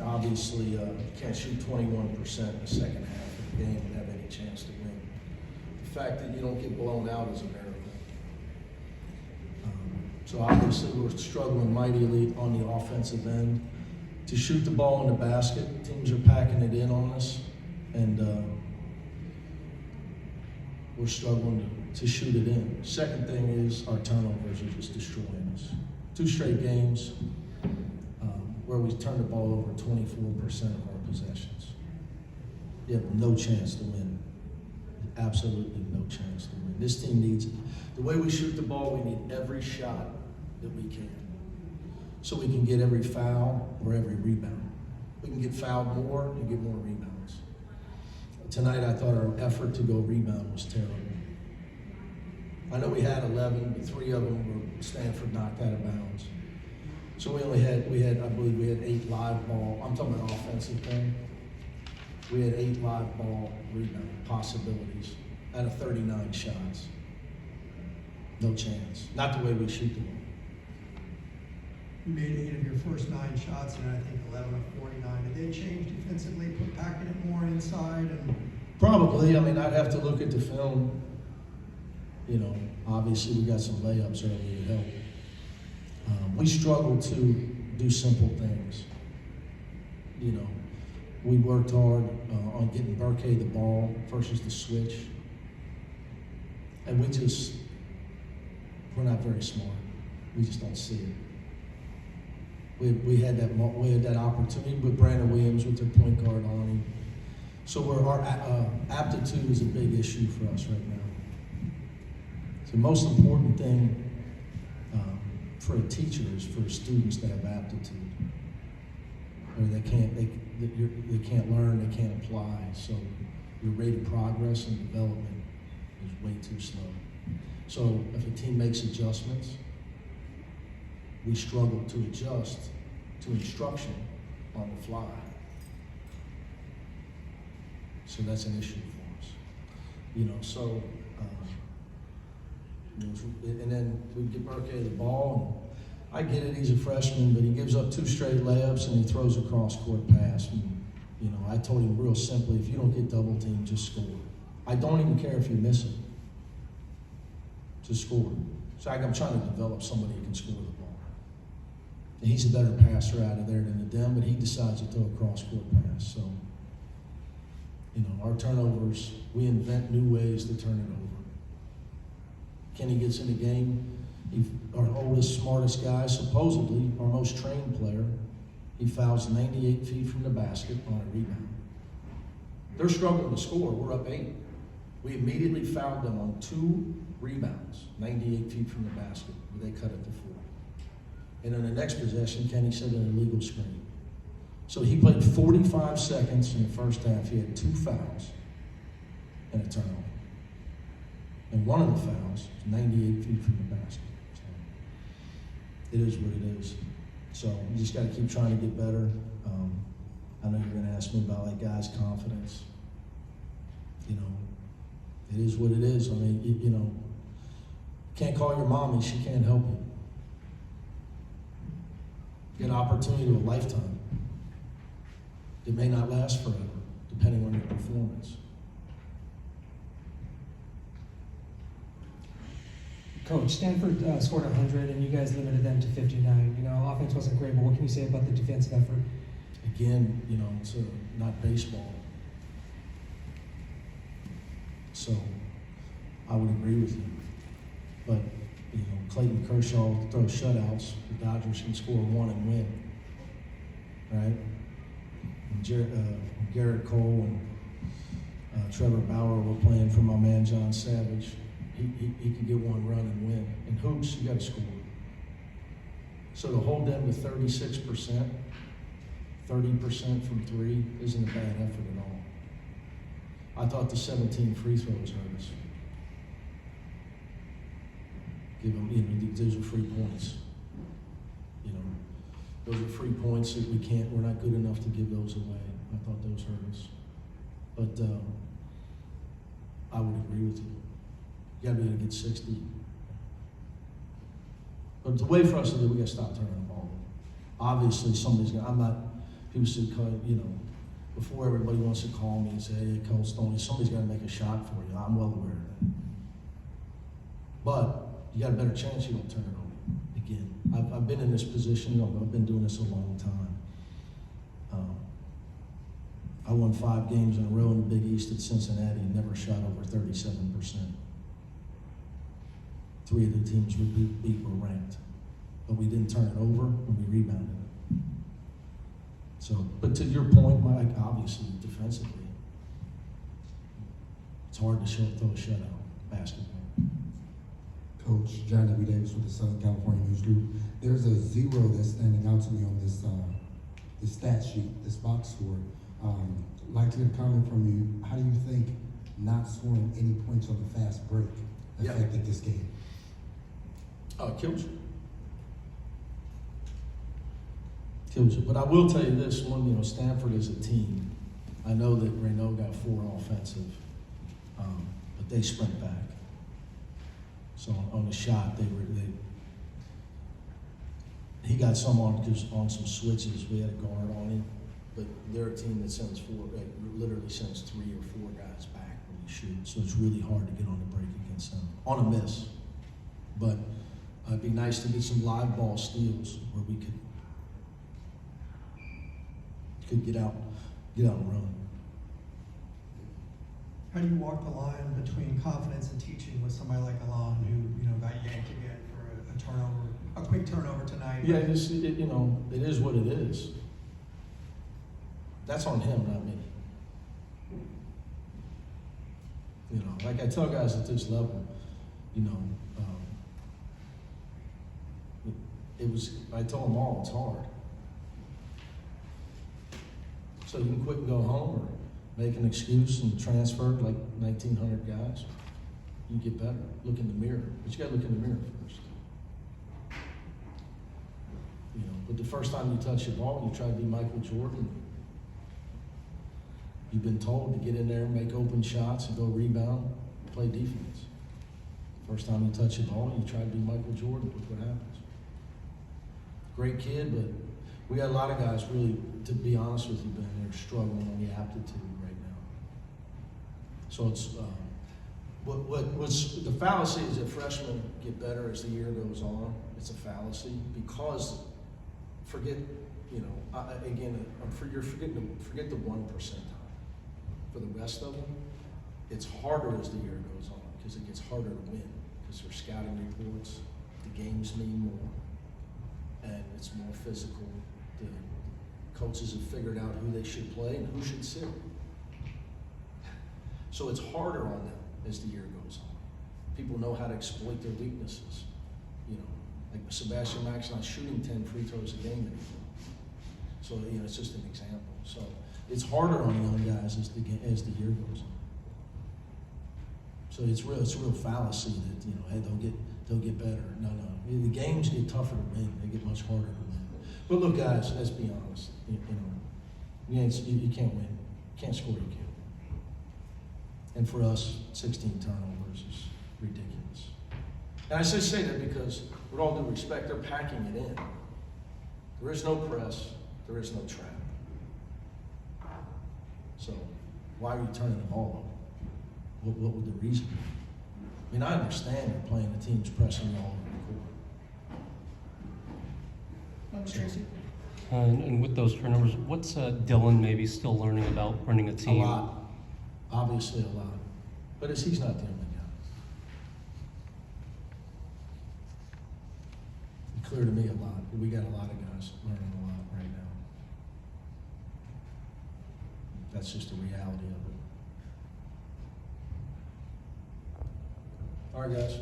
obviously can't shoot 21% in the second half of the game and have any chance to win. The fact that you don't get blown out is a miracle. So obviously we're struggling mightily on the offensive end. To shoot the ball in the basket, teams are packing it in on us, and we're struggling to shoot it in. Second thing is our turnovers are just destroying us. 2 straight games where we turned the ball over 24% of our possessions. You have no chance to win. Absolutely no chance to win. This team needs it. The way we shoot the ball, we need every shot that we can, so we can get every foul or every rebound. We can get fouled more and get more rebounds. Tonight, I thought our effort to go rebound was terrible. I know we had 11, but 3 of them were Stanford knocked out of bounds. So I believe we had 8 live ball. I'm talking about offensive thing. We had 8 live ball rebound possibilities out of 39 shots. No chance. Not the way we shoot the ball. You made 8 of your first 9 shots, and I think 11 of 49. Did they change defensively, packing it more inside? Probably. I mean, I'd have to look at the film. You know, obviously we got some layups early that helped. We struggled to do simple things. You know, we worked hard on getting Burke the ball versus the switch. And we're not very smart. We just don't see it. We had that opportunity with Brandon Williams with their point guard on him. So our aptitude is a big issue for us right now. So the most important thing for a teacher is for students to have aptitude. Or they can't learn, they can't apply. So your rate of progress and development is way too slow. So if a team makes adjustments, we struggle to adjust to instruction on the fly. So that's an issue for us. You know, so, and then we get Burke the ball, and I get it, he's a freshman, but he gives up 2 straight layups and he throws a cross-court pass. And, you know, I told him real simply, if you don't get double teamed, just score. I don't even care if you miss it. Just score. So I'm trying to develop somebody who can score the ball. And he's a better passer out of there than the Dem, but he decides to throw a cross-court pass. So, you know, our turnovers, we invent new ways to turn it over. Kenny gets in the game, our oldest, smartest guy, supposedly our most trained player, he fouls 98 feet from the basket on a rebound. They're struggling to score, we're up 8. We immediately fouled them on 2 rebounds, 98 feet from the basket, but they cut it to 4. And on the next possession, Kenny set an illegal screen. So he played 45 seconds in the first half. He had 2 fouls and a turnover. And one of the fouls was 98 feet from the basket. So it is what it is. So you just got to keep trying to get better. I know you're going to ask me about like guys' confidence. You know, it is what it is. I mean, you know, can't call your mommy, she can't help you. Get an opportunity to a lifetime. It may not last forever, depending on your performance. Coach, Stanford scored 100 and you guys limited them to 59. You know, offense wasn't great, but what can you say about the defensive effort? Again, you know, it's not baseball. So I would agree with you. But, you know, Clayton Kershaw throws shutouts. The Dodgers can score 1 and win. Right? And Garrett Cole and Trevor Bauer were playing for my man John Savage. He could get 1 run and win. In hoops, you got to score. So to hold them to 36%, 30% from 3 isn't a bad effort at all. I thought the 17 free throws hurt us. Give them, you know, those are free points. You know, those are free points that we're not good enough to give those away. I thought those hurt us. But I would agree with you. You gotta be able to get 60. But the way for us to do, we gotta stop turning the ball. Obviously, people should call, you know, before everybody wants to call me and say, hey, Coach Stoney, somebody's got to make a shot for you. I'm well aware of that. But you got a better chance you don't turn it over. Again, I've been in this position, you know, I've been doing this a long time. I won 5 games in a row in the Big East at Cincinnati and never shot over 37%. 3 of the teams we beat were ranked. But we didn't turn it over and we rebounded it. So, but to your point, Mike, obviously defensively, it's hard to throw a shutout basketball. Coach John W. Davis with the Southern California News Group. There's a 0 that's standing out to me on this stat sheet, this box score. Like to get a comment from you. How do you think not scoring any points on the fast break affected this game? Kills you. Kills you. But I will tell you this one, you know, Stanford is a team. I know that Reno got 4 offensive, but they sprint back. So on the shot, he got some on some switches. We had a guard on him, but they're a team that sends 4, literally sends 3 or 4 guys back when you shoot. So it's really hard to get on the break against them on a miss. But it'd be nice to get some live ball steals where we could get out and run. How do you walk the line between confidence and teaching with somebody like Ilane, who, you know, got yanked again for a turnover, a quick turnover tonight? Yeah, you know, it is what it is. That's on him, not me. You know, like I tell guys at this level, you know, I told them all it's hard. So you can quit and go home or make an excuse and transfer like 1,900 guys. You get better. Look in the mirror. But you got to look in the mirror first. You know, but the first time you touch the ball, you try to be Michael Jordan. You've been told to get in there, make open shots, and go rebound, play defense. First time you touch the ball, you try to be Michael Jordan. Look what happens. Great kid, but we got a lot of guys really, to be honest with you, Ben, they're struggling on the aptitude right now. So it's, what's the fallacy is that freshmen get better as the year goes on. It's a fallacy because forget, you know, forget the 1 percentile. For the rest of them, it's harder as the year goes on because it gets harder to win because there's scouting reports, the games mean more, and it's more physical. The coaches have figured out who they should play and who should sit. So it's harder on them as the year goes on. People know how to exploit their weaknesses. You know, like Sebastian Mack's not shooting 10 free throws a game anymore. So, you know, it's just an example. So it's harder on young guys as the year goes on. So it's a real fallacy that, you know, hey, they'll get better. No. The games get tougher to win. They get much harder to win. But look, guys, let's be honest. You know, you can't win. You can't score, you can't win. And for us, 16 turnovers is ridiculous. And I say that because, with all due respect, they're packing it in. There is no press. There is no trap. So why are you turning the ball over? What would the reason be? I mean, I understand you're playing the teams pressing you all over the court. Tracy? And with those turnovers, what's Dylan maybe still learning about running a team? A lot. Obviously a lot. But he's not the only guy. It's clear to me a lot. We got a lot of guys learning a lot right now. That's just the reality of it. All right, guys.